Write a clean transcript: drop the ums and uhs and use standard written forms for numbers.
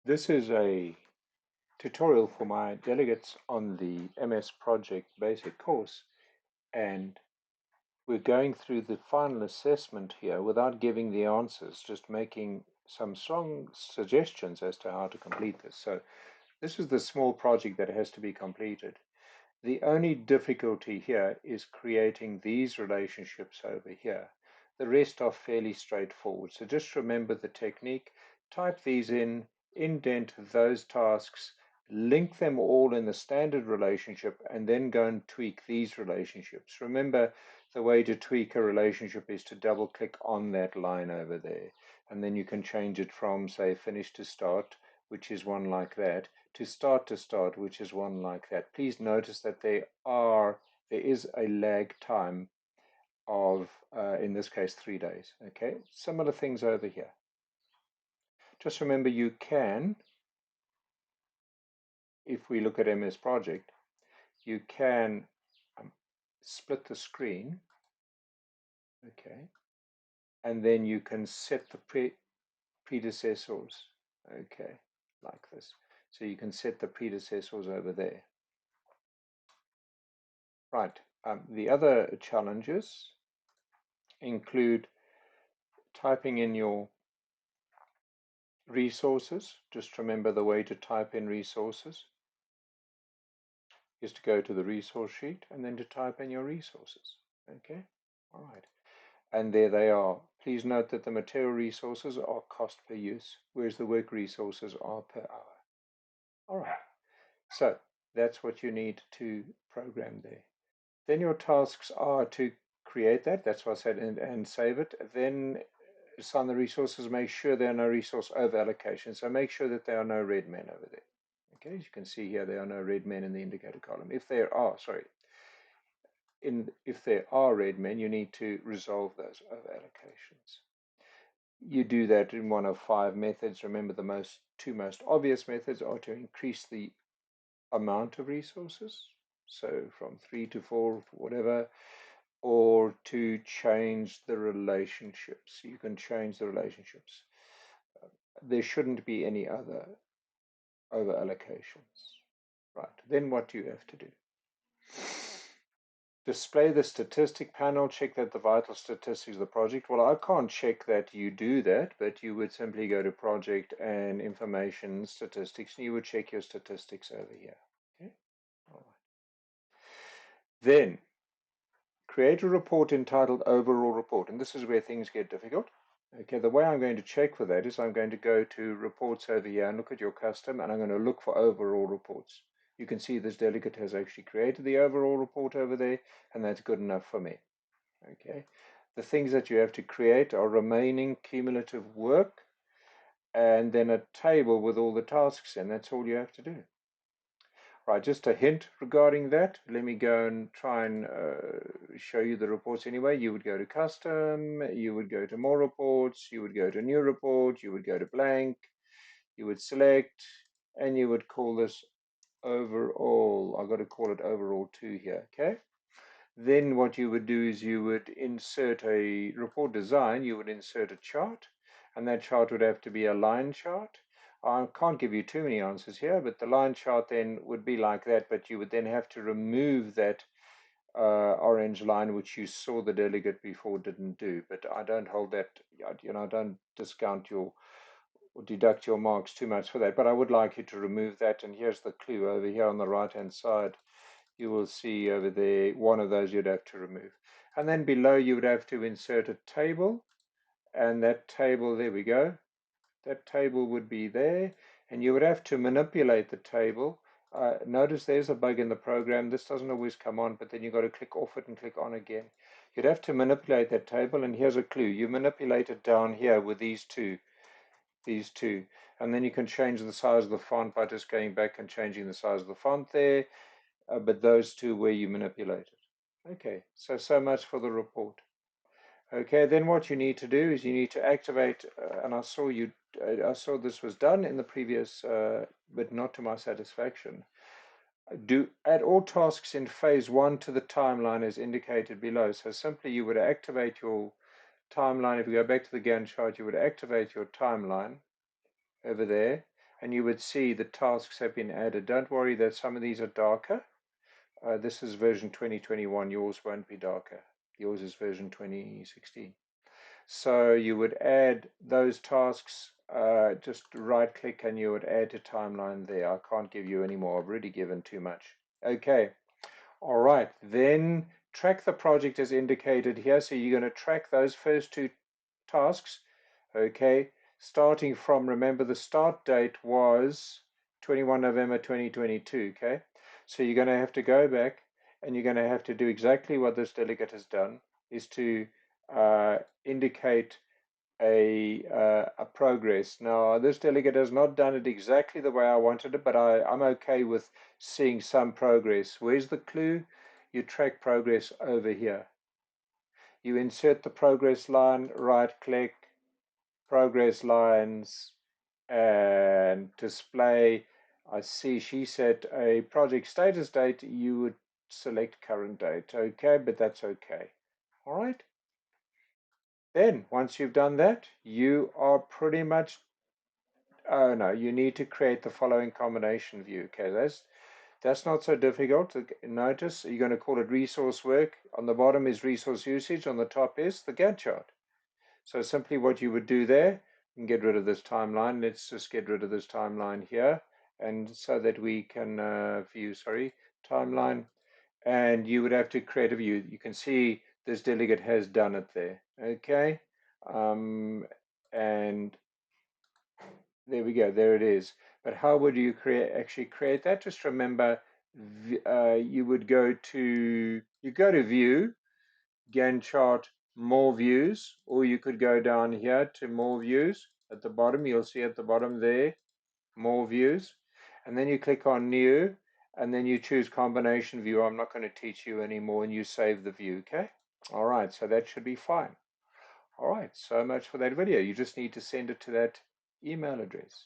This is a tutorial for my delegates on the MS Project Basic course, and we're going through the final assessment here without giving the answers, just making some strong suggestions as to how to complete this. So this is the small project that has to be completed. The only difficulty here is creating these relationships over here. The rest are fairly straightforward. So just remember the technique, type these in, indent those tasks, link them all in the standard relationship, and then go and tweak these relationships. Remember, the way to tweak a relationship is to double click on that line over there. And then you can change it from, say, finish to start, which is one like that, to start, which is one like that. Please notice that there is a lag time of, in this case, 3 days. Okay, similar things over here. Just remember you can, if we look at MS Project, you can split the screen, okay, and then you can set the predecessors, okay, like this. So you can set the predecessors over there. Right, the other challenges include typing in your resources. Just remember the way to type in resources is to go to the resource sheet and then to type in your resources. Okay, all right. And there they are. Please note that the material resources are cost per use, whereas the work resources are per hour. All right, so that's what you need to program there. Then your tasks are to create that. That's what I said, and save it. Then assign the resources, make sure there are no resource over allocation. So make sure that there are no red men over there. Okay, as you can see here, there are no red men in the indicator column. If there are, if there are red men, you need to resolve those over allocations. You do that in one of 5 methods. Remember, the two most obvious methods are to increase the amount of resources, so from 3 to 4, whatever, or to change the relationships. You can change the relationships. There shouldn't be any other over allocations. Right, then what do you have to do? Display the statistic panel, check that the vital statistics of the project. Well, I can't check that you do that, but you would simply go to project and information statistics, and you would check your statistics over here. Okay, all right. Then create a report entitled overall report, and this is where things get difficult. Okay, the way I'm going to check for that is I'm going to go to reports over here and look at your custom, and I'm going to look for overall reports. You can see this delegate has actually created the overall report over there, and that's good enough for me. Okay, the things that you have to create are remaining cumulative work, and then a table with all the tasks in. That's all you have to do. Right, just a hint regarding that. Let me go and try and show you the reports anyway. You would go to custom, you would go to more reports, you would go to new report, you would go to blank, you would select, and you would call this overall. I've got to call it overall 2 here, okay? Then what you would do is you would insert a report design, you would insert a chart, and that chart would have to be a line chart. I can't give you too many answers here, but the line chart then would be like that, but you would then have to remove that orange line, which you saw the delegate before didn't do. But I don't hold that, I don't discount your or deduct your marks too much for that, but I would like you to remove that. And here's the clue over here on the right hand side. You will see over there, one of those you'd have to remove. And then below you would have to insert a table, and that table, there we go, that table would be there, and you would have to manipulate the table. Notice there's a bug in the program. This doesn't always come on, but then you've got to click off it and click on again. You'd have to manipulate that table, and here's a clue. You manipulate it down here with these two, and then you can change the size of the font by just going back and changing the size of the font there, but those two where you manipulate it. Okay, so much for the report. Okay, then what you need to do is you need to activate, and I saw this was done in the previous, but not to my satisfaction. Add all tasks in phase 1 to the timeline as indicated below. So simply you would activate your timeline. If you go back to the Gantt chart, you would activate your timeline over there, and you would see the tasks have been added. Don't worry that some of these are darker. This is version 2021. Yours won't be darker. Yours is version 2016. So you would add those tasks, just right click and you would add to timeline there. I can't give you any more. I've already given too much. Okay. All right. Then track the project as indicated here. So you're going to track those first two tasks. Okay. Starting from, remember the start date was 21 November 2022. Okay. So you're going to have to go back and you're going to have to do exactly what this delegate has done, is to indicate a progress. Now, this delegate has not done it exactly the way I wanted it, but I'm okay with seeing some progress. Where's the clue? You track progress over here. You insert the progress line, right click, progress lines, and display. I see she set a project status date. You would select current date. Okay, but that's okay. All right. Then, once you've done that, you are pretty much, oh no, you need to create the following combination view. Okay, that's not so difficult. Notice you're going to call it resource work. On the bottom is resource usage. On the top is the Gantt chart. So simply what you would do there, you can get rid of this timeline. Let's just get rid of this timeline here. And so that we can view, sorry, timeline. And you would have to create a view. You can see this delegate has done it there. Okay. And there we go, there it is. But how would you actually create that? Just remember, you would go to, view, Gantt chart, more views, or you could go down here to more views. At the bottom, you'll see at the bottom there, more views. And then you click on new, and then you choose combination view. I'm not going to teach you anymore, and you save the view, okay? All right, so that should be fine. All right, so much for that video. You just need to send it to that email address.